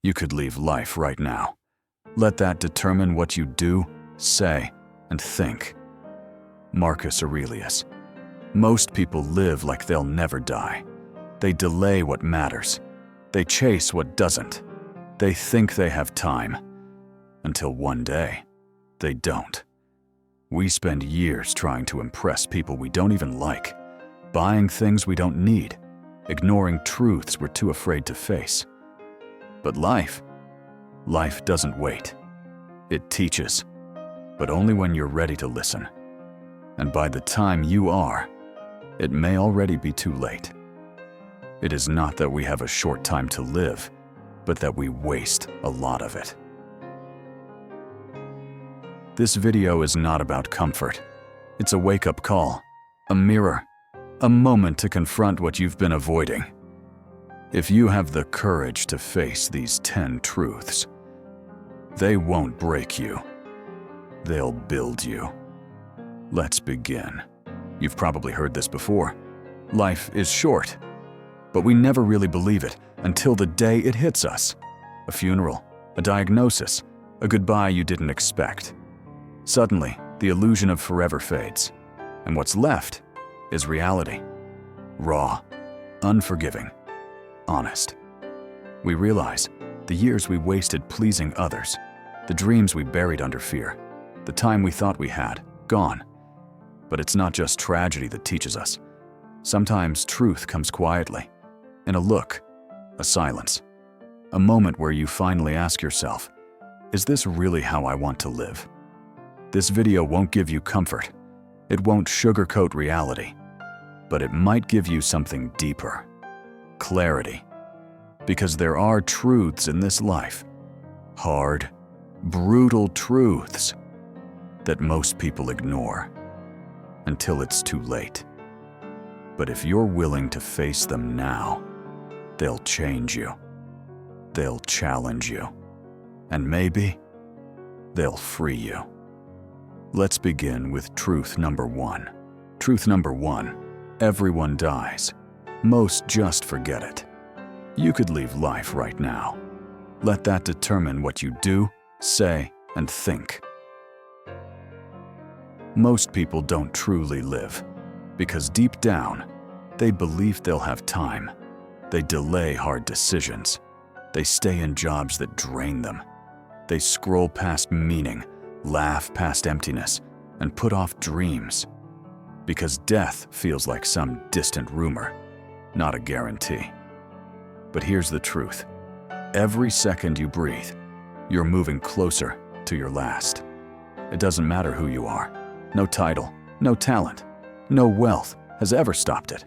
You could leave life right now. Let that determine what you do, say, and think. Marcus Aurelius. Most people live like they'll never die. They delay what matters. They chase what doesn't. They think they have time. Until one day, they don't. We spend years trying to impress people we don't even like, buying things we don't need, ignoring truths we're too afraid to face. But life doesn't wait. It teaches, but only when you're ready to listen. And by the time you are, it may already be too late. It is not that we have a short time to live, but that we waste a lot of it. This video is not about comfort. It's a wake-up call, a mirror, a moment to confront what you've been avoiding. If you have the courage to face these 10 truths, they won't break you. They'll build you. Let's begin. You've probably heard this before. Life is short, but we never really believe it until the day it hits us. A funeral, a diagnosis, a goodbye you didn't expect. Suddenly, the illusion of forever fades, and what's left is reality. Raw, unforgiving, honest. We realize the years we wasted pleasing others, the dreams we buried under fear, the time we thought we had, gone. But it's not just tragedy that teaches us. Sometimes truth comes quietly, in a look, a silence, a moment where you finally ask yourself, is this really how I want to live? This video won't give you comfort. It won't sugarcoat reality, but it might give you something deeper, clarity. Because there are truths in this life, hard, brutal truths that most people ignore until it's too late. But if you're willing to face them now, they'll change you. They'll challenge you. And maybe they'll free you. Let's begin with truth number 1. Truth number 1, everyone dies. Most just forget it. You could leave life right now. Let that determine what you do, say, and think. Most people don't truly live because deep down, they believe they'll have time. They delay hard decisions. They stay in jobs that drain them. They scroll past meaning, laugh past emptiness, and put off dreams. Because death feels like some distant rumor, not a guarantee. But here's the truth. Every second you breathe, you're moving closer to your last. It doesn't matter who you are. No title, no talent, no wealth has ever stopped it.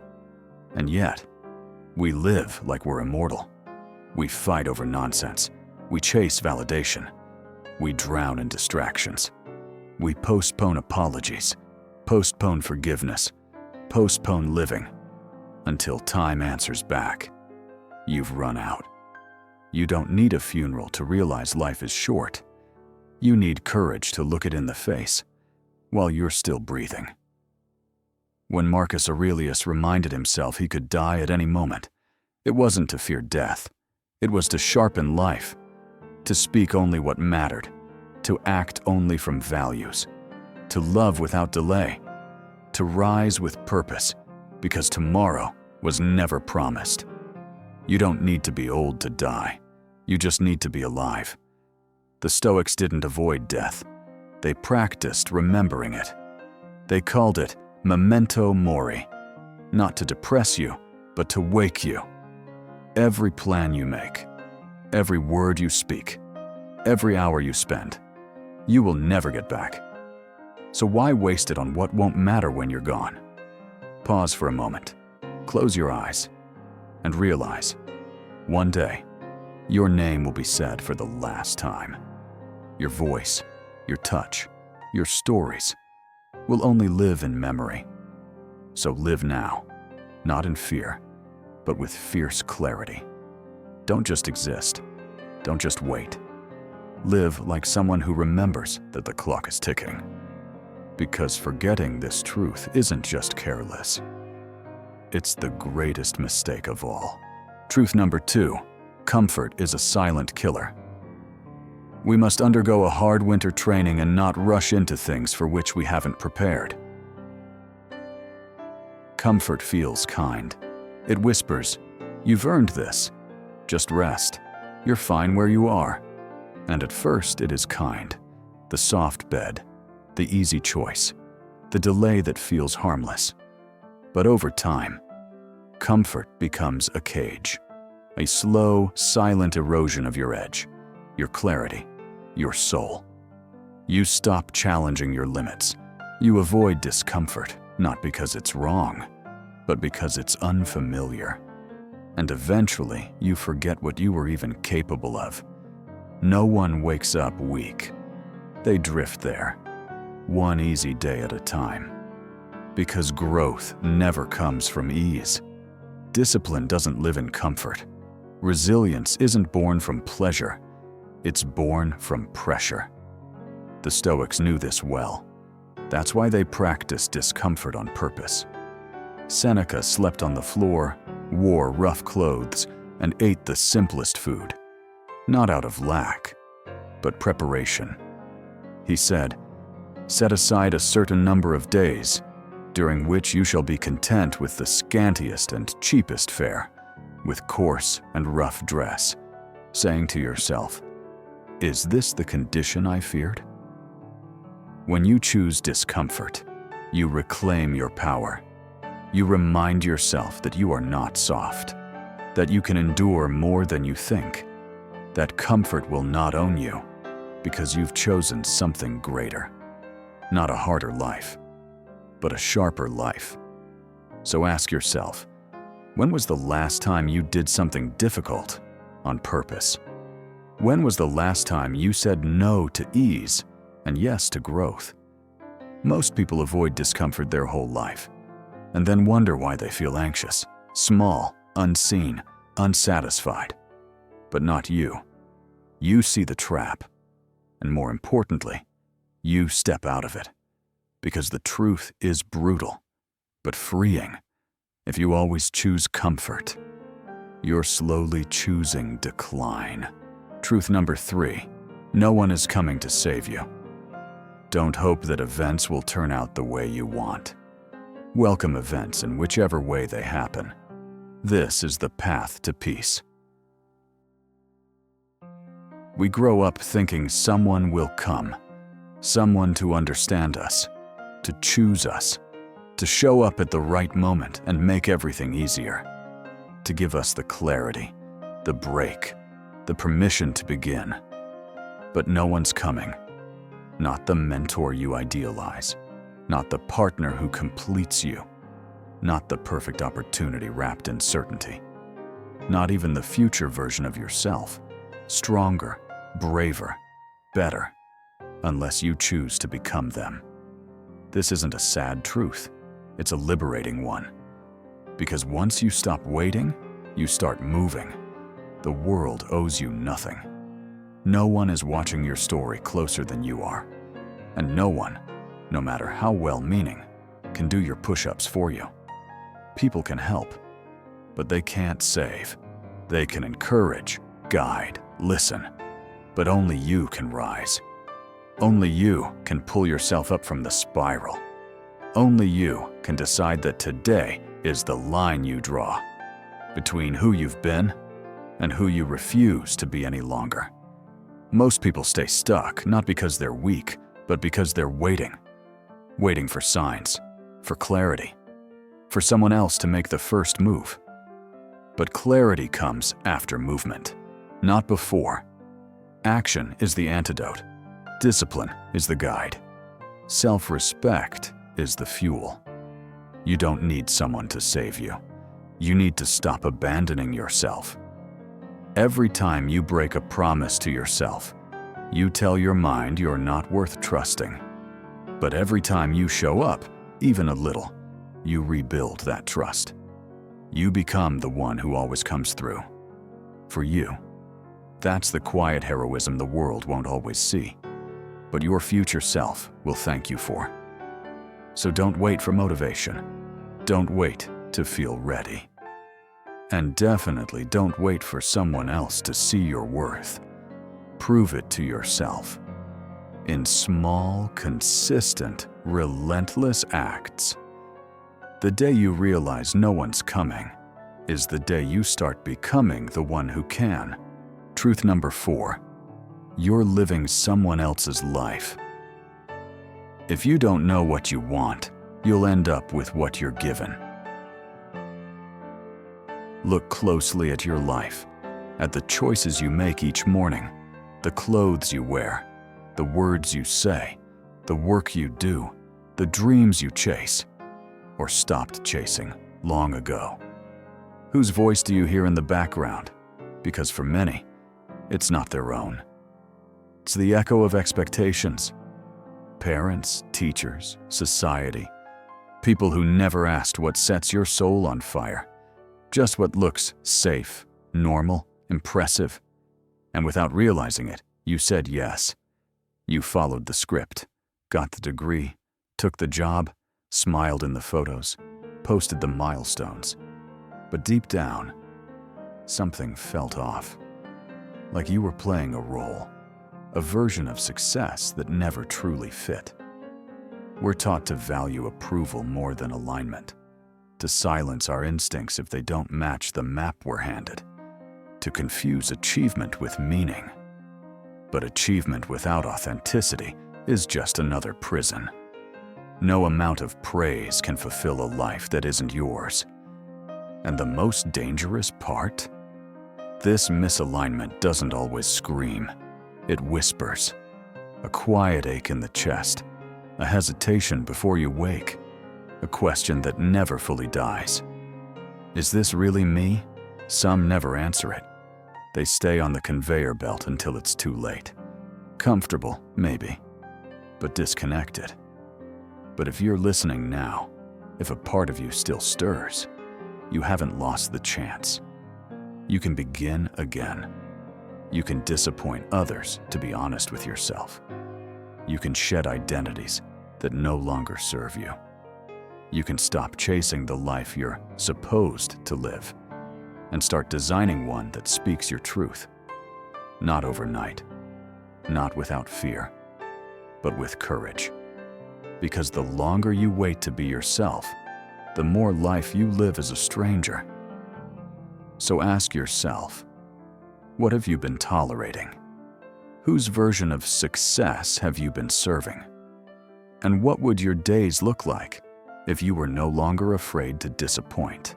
And yet, we live like we're immortal. We fight over nonsense. We chase validation. We drown in distractions. We postpone apologies, postpone forgiveness, postpone living, until time answers back. You've run out. You don't need a funeral to realize life is short. You need courage to look it in the face while you're still breathing. When Marcus Aurelius reminded himself he could die at any moment, it wasn't to fear death. It was to sharpen life, to speak only what mattered, to act only from values, to love without delay, to rise with purpose, because tomorrow was never promised. You don't need to be old to die. You just need to be alive. The Stoics didn't avoid death. They practiced remembering it. They called it memento mori, not to depress you, but to wake you. Every plan you make, every word you speak, every hour you spend, you will never get back. So why waste it on what won't matter when you're gone? Pause for a moment, close your eyes, and realize, one day, your name will be said for the last time. Your voice, your touch, your stories will only live in memory. So live now, not in fear, but with fierce clarity. Don't just exist. Don't just wait. Live like someone who remembers that the clock is ticking. Because forgetting this truth isn't just careless. It's the greatest mistake of all. Truth number 2, Comfort is a silent killer. We must undergo a hard winter training and not rush into things for which we haven't prepared. Comfort feels kind. It whispers, "You've earned this. Just rest. You're fine where you are." And at first it is kind. The soft bed, the easy choice, the delay that feels harmless. But over time, comfort becomes a cage, a slow, silent erosion of your edge, your clarity, your soul. You stop challenging your limits. You avoid discomfort, not because it's wrong, but because it's unfamiliar. And eventually, you forget what you were even capable of. No one wakes up weak. They drift there, one easy day at a time. Because growth never comes from ease. Discipline doesn't live in comfort. Resilience isn't born from pleasure. It's born from pressure. The Stoics knew this well. That's why they practiced discomfort on purpose. Seneca slept on the floor, wore rough clothes, and ate the simplest food. Not out of lack, but preparation. He said, "Set aside a certain number of days, during which you shall be content with the scantiest and cheapest fare, with coarse and rough dress, saying to yourself, 'Is this the condition I feared?'" When you choose discomfort, you reclaim your power. You remind yourself that you are not soft, that you can endure more than you think, that comfort will not own you, because you've chosen something greater. Not a harder life, but a sharper life. So ask yourself, when was the last time you did something difficult on purpose? When was the last time you said no to ease and yes to growth? Most people avoid discomfort their whole life, and then wonder why they feel anxious, small, unseen, unsatisfied. But not you. You see the trap, and more importantly, you step out of it. Because the truth is brutal, but freeing. If you always choose comfort, you're slowly choosing decline. Truth number 3, no one is coming to save you. Don't hope that events will turn out the way you want. Welcome events in whichever way they happen. This is the path to peace. We grow up thinking someone will come, someone to understand us, to choose us, to show up at the right moment and make everything easier, to give us the clarity, the break, the permission to begin. But no one's coming. Not the mentor you idealize, not the partner who completes you, not the perfect opportunity wrapped in certainty, not even the future version of yourself, stronger, braver, better, unless you choose to become them. This isn't a sad truth, it's a liberating one. Because once you stop waiting, you start moving. The world owes you nothing. No one is watching your story closer than you are. And no one, no matter how well-meaning, can do your push-ups for you. People can help, but they can't save. They can encourage, guide, listen, but only you can rise. Only you can pull yourself up from the spiral. Only you can decide that today is the line you draw between who you've been and who you refuse to be any longer. Most people stay stuck not because they're weak, but because they're waiting for signs, for clarity, for someone else to make the first move. But clarity comes after movement, not before. Action is the antidote. Discipline is the guide. Self-respect is the fuel. You don't need someone to save you. You need to stop abandoning yourself. Every time you break a promise to yourself, you tell your mind you're not worth trusting. But every time you show up, even a little, you rebuild that trust. You become the one who always comes through. For you, that's the quiet heroism the world won't always see, but your future self will thank you for. So don't wait for motivation. Don't wait to feel ready. And definitely don't wait for someone else to see your worth. Prove it to yourself. In small, consistent, relentless acts. The day you realize no one's coming is the day you start becoming the one who can. Truth number 4. You're living someone else's life. If you don't know what you want, you'll end up with what you're given. Look closely at your life, at the choices you make each morning, the clothes you wear, the words you say, the work you do, the dreams you chase, or stopped chasing long ago. Whose voice do you hear in the background? Because for many, it's not their own. It's the echo of expectations. Parents, teachers, society, people who never asked what sets your soul on fire, just what looks safe, normal, impressive. And without realizing it, you said yes. You followed the script, got the degree, took the job, smiled in the photos, posted the milestones. But deep down, something felt off. Like you were playing a role, a version of success that never truly fit. We're taught to value approval more than alignment, to silence our instincts if they don't match the map we're handed, to confuse achievement with meaning. But achievement without authenticity is just another prison. No amount of praise can fulfill a life that isn't yours. And the most dangerous part? This misalignment doesn't always scream. It whispers. A quiet ache in the chest, a hesitation before you wake, a question that never fully dies. Is this really me? Some never answer it. They stay on the conveyor belt until it's too late. Comfortable, maybe, but disconnected. But if you're listening now, if a part of you still stirs, you haven't lost the chance. You can begin again. You can disappoint others to be honest with yourself. You can shed identities that no longer serve you. You can stop chasing the life you're supposed to live and start designing one that speaks your truth. Not overnight, not without fear, but with courage. Because the longer you wait to be yourself, the more life you live as a stranger. So ask yourself, what have you been tolerating? Whose version of success have you been serving? And what would your days look like if you were no longer afraid to disappoint?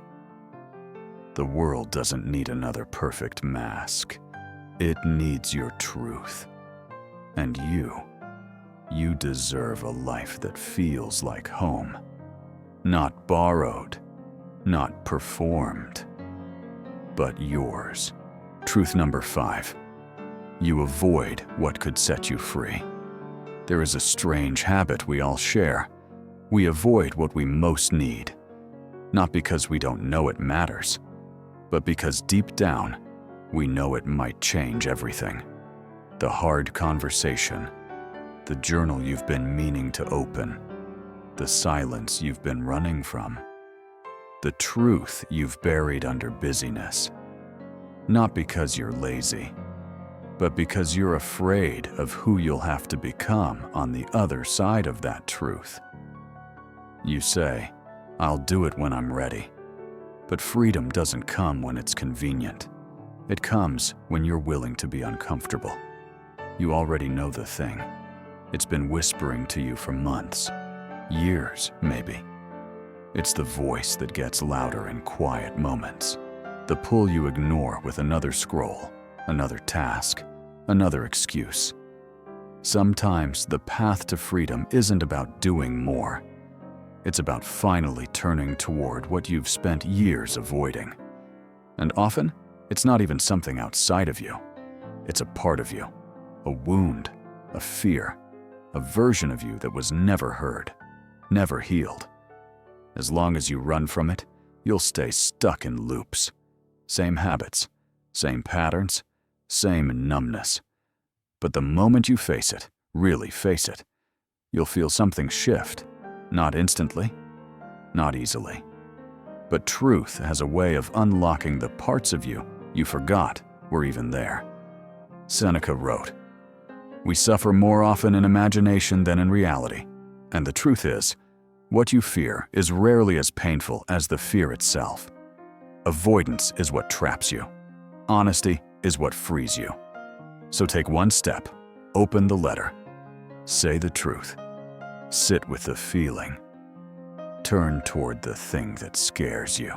The world doesn't need another perfect mask. It needs your truth. And you deserve a life that feels like home. Not borrowed, not performed, but yours. Truth number 5. You avoid what could set you free. There is a strange habit we all share. We avoid what we most need, not because we don't know it matters, but because deep down, we know it might change everything. The hard conversation, the journal you've been meaning to open, the silence you've been running from, the truth you've buried under busyness. Not because you're lazy, but because you're afraid of who you'll have to become on the other side of that truth. You say, I'll do it when I'm ready. But freedom doesn't come when it's convenient. It comes when you're willing to be uncomfortable. You already know the thing. It's been whispering to you for months, years maybe. It's the voice that gets louder in quiet moments. The pull you ignore with another scroll, another task, another excuse. Sometimes the path to freedom isn't about doing more. It's about finally turning toward what you've spent years avoiding. And often, it's not even something outside of you. It's a part of you, a wound, a fear, a version of you that was never heard, never healed. As long as you run from it, you'll stay stuck in loops. Same habits, same patterns, same numbness. But the moment you face it, really face it, you'll feel something shift. Not instantly, not easily, But truth has a way of unlocking the parts of you you forgot were even there. Seneca wrote, "We suffer more often in imagination than in reality, and the truth is, what you fear is rarely as painful as the fear itself. Avoidance is what traps you. Honesty is what frees you. So take one step, open the letter, say the truth, sit with the feeling, turn toward the thing that scares you,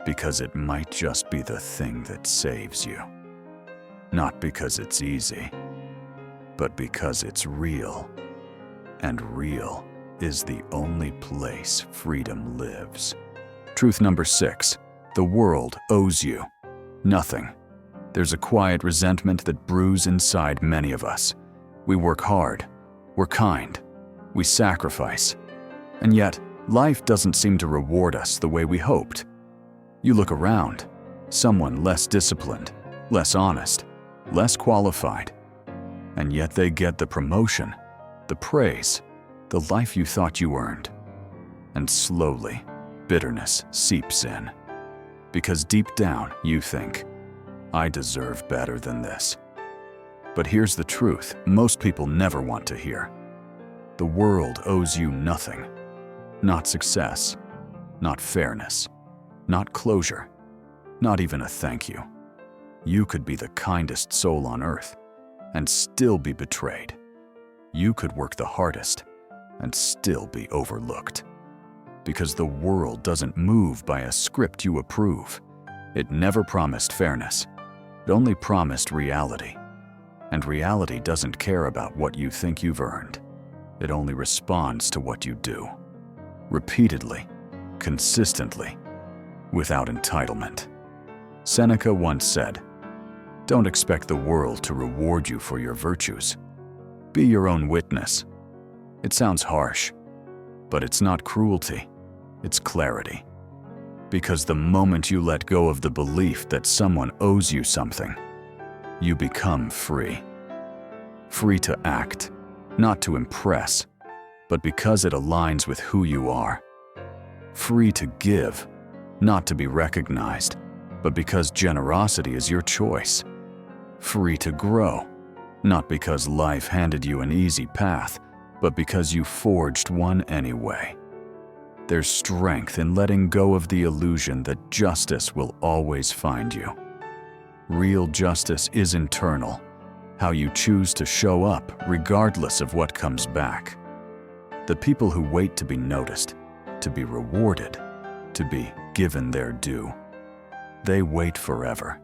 because it might just be the thing that saves you. Not because it's easy, but because it's real. And real is the only place freedom lives." Truth number 6. The world owes you nothing. There's a quiet resentment that brews inside many of us. We work hard, we're kind, we sacrifice, and yet life doesn't seem to reward us the way we hoped. You look around, someone less disciplined, less honest, less qualified, and yet they get the promotion, the praise, the life you thought you earned. And slowly, bitterness seeps in. Because deep down, you think, I deserve better than this. But here's the truth most people never want to hear. The world owes you nothing. Not success, not fairness, not closure, not even a thank you. You could be the kindest soul on earth and still be betrayed. You could work the hardest and still be overlooked. Because the world doesn't move by a script you approve. It never promised fairness. It only promised reality. And reality doesn't care about what you think you've earned. It only responds to what you do. Repeatedly, consistently, without entitlement. Seneca once said, "Don't expect the world to reward you for your virtues. Be your own witness." It sounds harsh, but it's not cruelty, it's clarity. Because the moment you let go of the belief that someone owes you something, you become free. Free to act, not to impress, but because it aligns with who you are. Free to give, not to be recognized, but because generosity is your choice. Free to grow, not because life handed you an easy path, but because you forged one anyway. There's strength in letting go of the illusion that justice will always find you. Real justice is internal, how you choose to show up regardless of what comes back. The people who wait to be noticed, to be rewarded, to be given their due, they wait forever.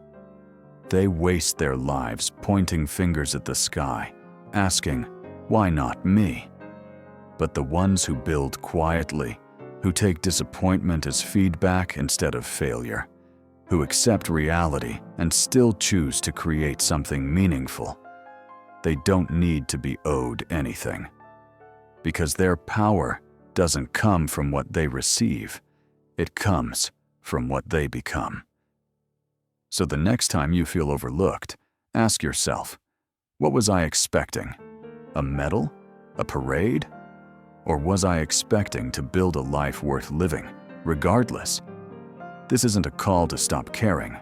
They waste their lives pointing fingers at the sky, asking, "Why not me?" But the ones who build quietly, who take disappointment as feedback instead of failure, who accept reality and still choose to create something meaningful, they don't need to be owed anything. Because their power doesn't come from what they receive, it comes from what they become. So the next time you feel overlooked, ask yourself, what was I expecting? A medal? A parade? Or was I expecting to build a life worth living, regardless? This isn't a call to stop caring.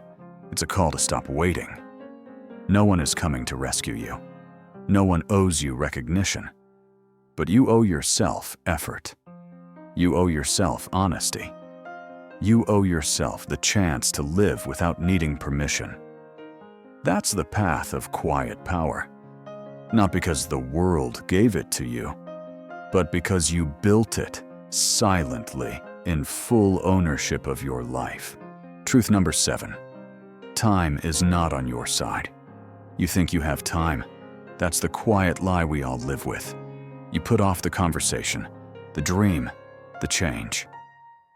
It's a call to stop waiting. No one is coming to rescue you. No one owes you recognition. But you owe yourself effort. You owe yourself honesty. You owe yourself the chance to live without needing permission. That's the path of quiet power. Not because the world gave it to you, but because you built it silently in full ownership of your life. Truth number 7. Time is not on your side. You think you have time. That's the quiet lie we all live with. You put off the conversation, the dream, the change.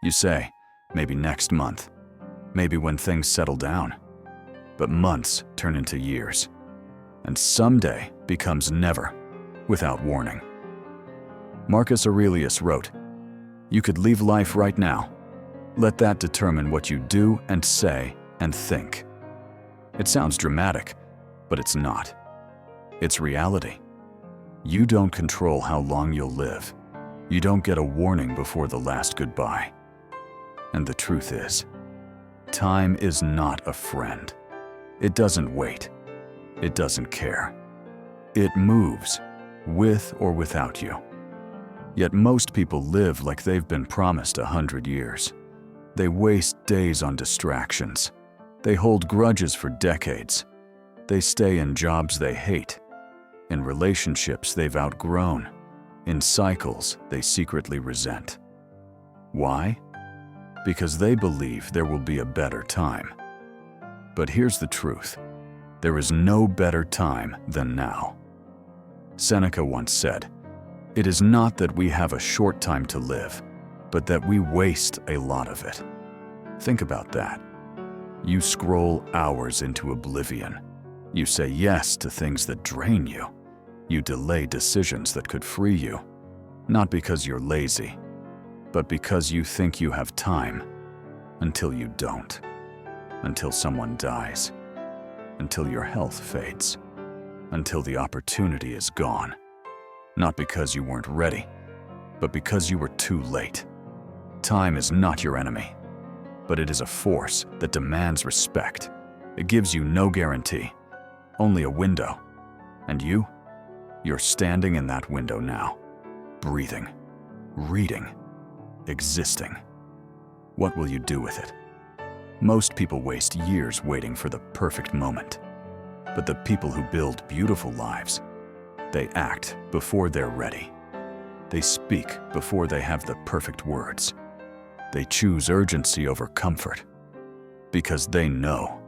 You say, maybe next month, maybe when things settle down. But months turn into years, and someday becomes never, without warning. Marcus Aurelius wrote, "You could leave life right now. Let that determine what you do and say and think." It sounds dramatic, but it's not. It's reality. You don't control how long you'll live. You don't get a warning before the last goodbye. And the truth is, time is not a friend. It doesn't wait. It doesn't care. It moves, with or without you. Yet most people live like they've been promised 100 years. They waste days on distractions. They hold grudges for decades. They stay in jobs they hate, in relationships they've outgrown, in cycles they secretly resent. Why? Because they believe there will be a better time. But here's the truth. There is no better time than now. Seneca once said, "It is not that we have a short time to live, but that we waste a lot of it." Think about that. You scroll hours into oblivion. You say yes to things that drain you. You delay decisions that could free you, not because you're lazy, but because you think you have time, until you don't, until someone dies, until your health fades, until the opportunity is gone. Not because you weren't ready, but because you were too late. Time is not your enemy, but it is a force that demands respect. It gives you no guarantee, only a window. And you're standing in that window now, breathing, reading, existing. What will you do with it? Most people waste years waiting for the perfect moment. But the people who build beautiful lives, they act before they're ready. They speak before they have the perfect words. They choose urgency over comfort because they know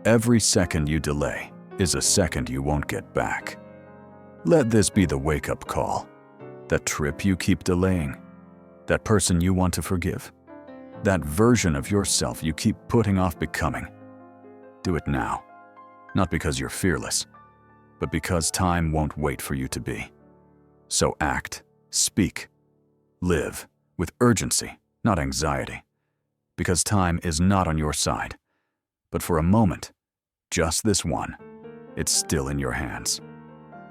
every second you delay is a second you won't get back. Let this be the wake-up call. That trip you keep delaying, that person you want to forgive, that version of yourself you keep putting off becoming. Do it now, not because you're fearless, but because time won't wait for you to be. So act, speak, live with urgency, not anxiety, because time is not on your side. But for a moment, just this one, it's still in your hands.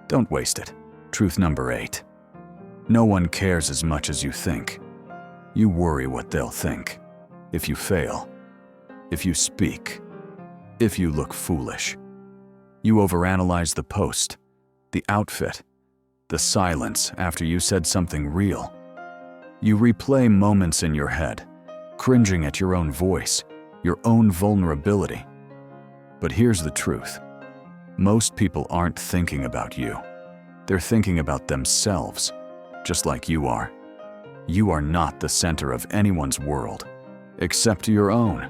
Don't waste it. Truth number 8. No one cares as much as you think. You worry what they'll think. If you fail, if you speak, if you look foolish. You overanalyze the post, the outfit, the silence after you said something real. You replay moments in your head, cringing at your own voice, your own vulnerability. But here's the truth. Most people aren't thinking about you. They're thinking about themselves, just like you are. You are not the center of anyone's world, except your own.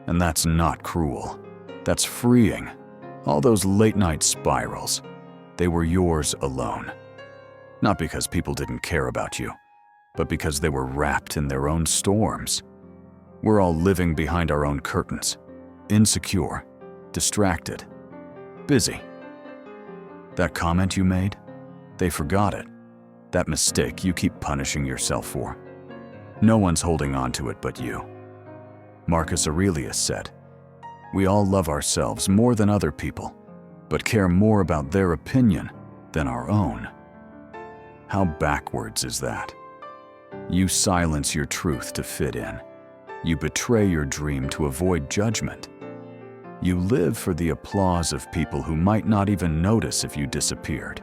And that's not cruel. That's freeing. All those late-night spirals, they were yours alone. Not because people didn't care about you, but because they were wrapped in their own storms. We're all living behind our own curtains, insecure, distracted, busy. That comment you made, they forgot it. That mistake you keep punishing yourself for. No one's holding on to it but you. Marcus Aurelius said, "We all love ourselves more than other people, but care more about their opinion than our own." How backwards is that? You silence your truth to fit in. You betray your dream to avoid judgment. You live for the applause of people who might not even notice if you disappeared.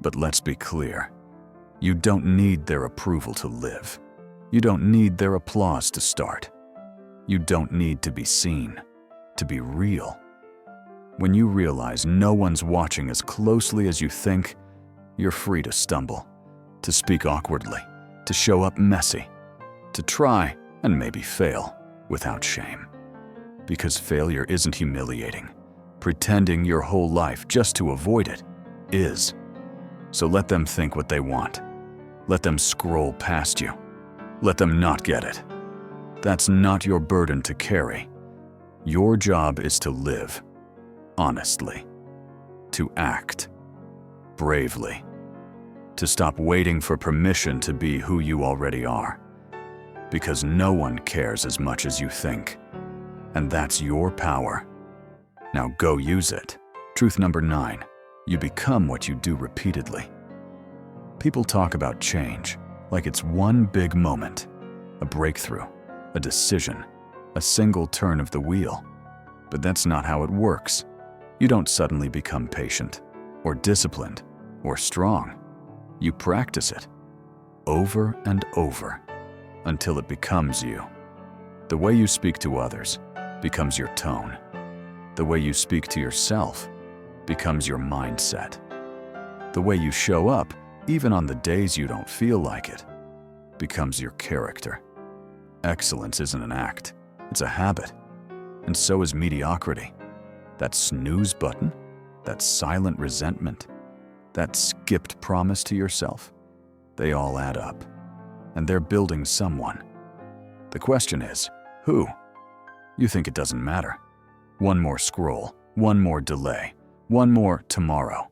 But let's be clear. You don't need their approval to live. You don't need their applause to start. You don't need to be seen, to be real. When you realize no one's watching as closely as you think, you're free to stumble, to speak awkwardly, to show up messy, to try and maybe fail without shame. Because failure isn't humiliating. Pretending your whole life just to avoid it is. So let them think what they want. Let them scroll past you. Let them not get it. That's not your burden to carry. Your job is to live honestly, to act bravely, to stop waiting for permission to be who you already are. Because no one cares as much as you think. And that's your power. Now go use it. Truth number 9. You become what you do repeatedly. People talk about change like it's one big moment, a breakthrough, a decision, a single turn of the wheel. But that's not how it works. You don't suddenly become patient, or disciplined, or strong. You practice it, over and over, until it becomes you. The way you speak to others becomes your tone. The way you speak to yourself becomes your mindset. The way you show up, even on the days you don't feel like it, becomes your character. Excellence isn't an act, it's a habit. And so is mediocrity. That snooze button, that silent resentment, that skipped promise to yourself, they all add up. And they're building someone. The question is, who? You think it doesn't matter. One more scroll, one more delay, one more tomorrow.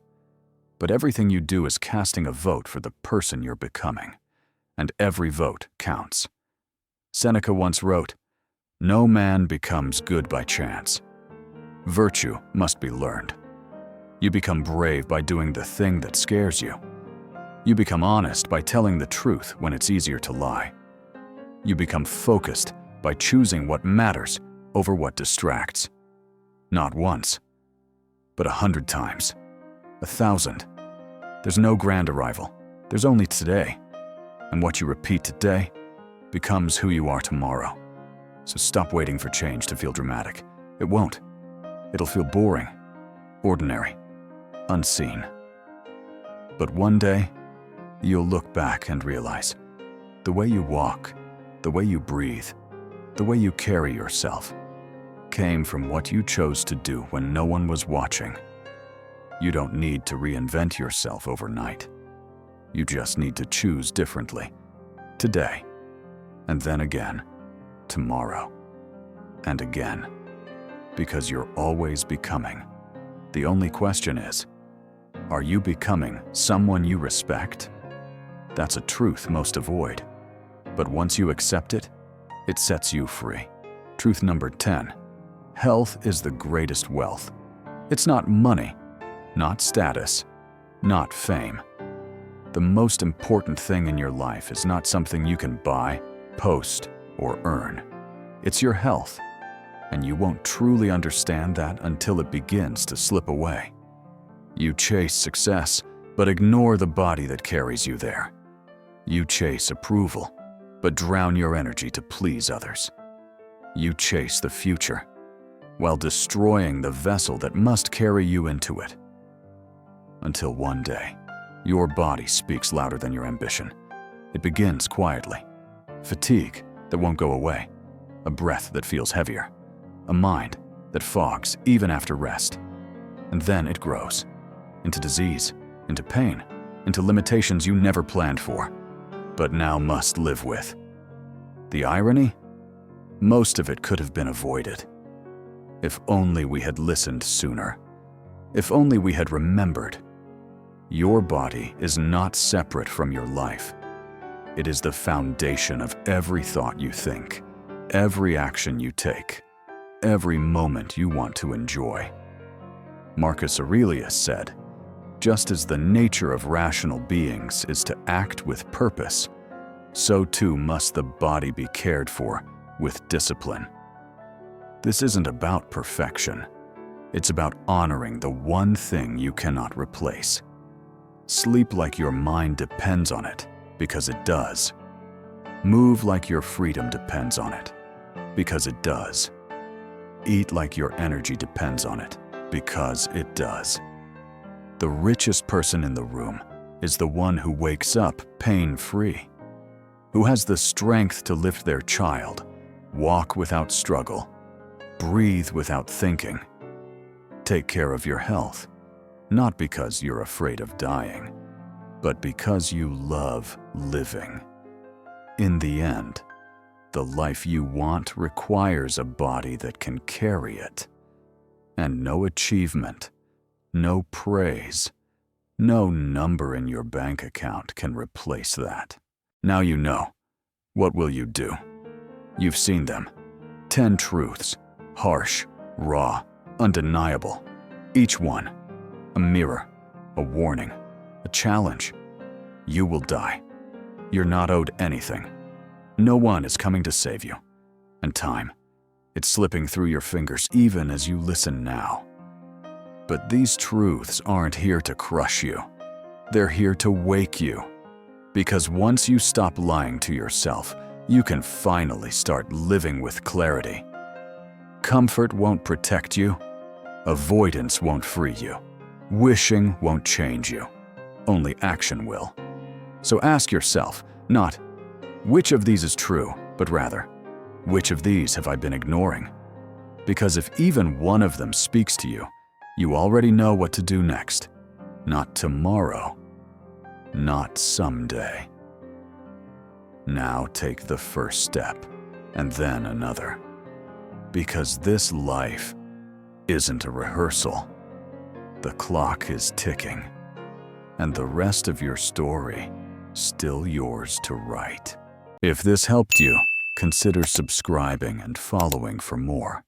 But everything you do is casting a vote for the person you're becoming. And every vote counts. Seneca once wrote, "No man becomes good by chance. Virtue must be learned." You become brave by doing the thing that scares you. You become honest by telling the truth when it's easier to lie. You become focused by choosing what matters over what distracts. Not once, but 100 times, 1,000. There's no grand arrival. There's only today. And what you repeat today becomes who you are tomorrow. So stop waiting for change to feel dramatic. It won't. It'll feel boring, ordinary, unseen. But one day, you'll look back and realize the way you walk, the way you breathe, the way you carry yourself came from what you chose to do when no one was watching. You don't need to reinvent yourself overnight. You just need to choose differently. Today, and then again, tomorrow, and again. Because you're always becoming. The only question is, are you becoming someone you respect? That's a truth most avoid. But once you accept it, it sets you free. Truth number 10. Health is the greatest wealth. It's not money, not status, not fame. The most important thing in your life is not something you can buy, post, or earn. It's your health, and you won't truly understand that until it begins to slip away. You chase success, but ignore the body that carries you there. You chase approval, but drown your energy to please others. You chase the future, while destroying the vessel that must carry you into it. Until one day, your body speaks louder than your ambition. It begins quietly. Fatigue that won't go away. A breath that feels heavier. A mind that fogs even after rest. And then it grows. Into disease, into pain, into limitations you never planned for, but now must live with. The irony? Most of it could have been avoided. If only we had listened sooner. If only we had remembered. Your body is not separate from your life. It is the foundation of every thought you think, every action you take, every moment you want to enjoy. Marcus Aurelius said, "Just as the nature of rational beings is to act with purpose, so too must the body be cared for with discipline." This isn't about perfection. It's about honoring the one thing you cannot replace. Sleep like your mind depends on it, because it does. Move like your freedom depends on it, because it does. Eat like your energy depends on it, because it does. The richest person in the room is the one who wakes up pain-free, who has the strength to lift their child, walk without struggle, breathe without thinking. Take care of your health, not because you're afraid of dying, but because you love living. In the end, the life you want requires a body that can carry it. And no achievement, no praise, no number in your bank account can replace that. Now you know. What will you do? You've seen them. 10 truths, harsh, raw, undeniable. Each one, a mirror, a warning, a challenge. You will die. You're not owed anything. No one is coming to save you. And time, it's slipping through your fingers even as you listen now. But these truths aren't here to crush you. They're here to wake you. Because once you stop lying to yourself, you can finally start living with clarity. Comfort won't protect you. Avoidance won't free you. Wishing won't change you. Only action will. So ask yourself, not, which of these is true, but rather, which of these have I been ignoring? Because if even one of them speaks to you, you already know what to do next. Not tomorrow. Not someday. Now take the first step, and then another. Because this life isn't a rehearsal. The clock is ticking, and the rest of your story still yours to write. If this helped you, consider subscribing and following for more.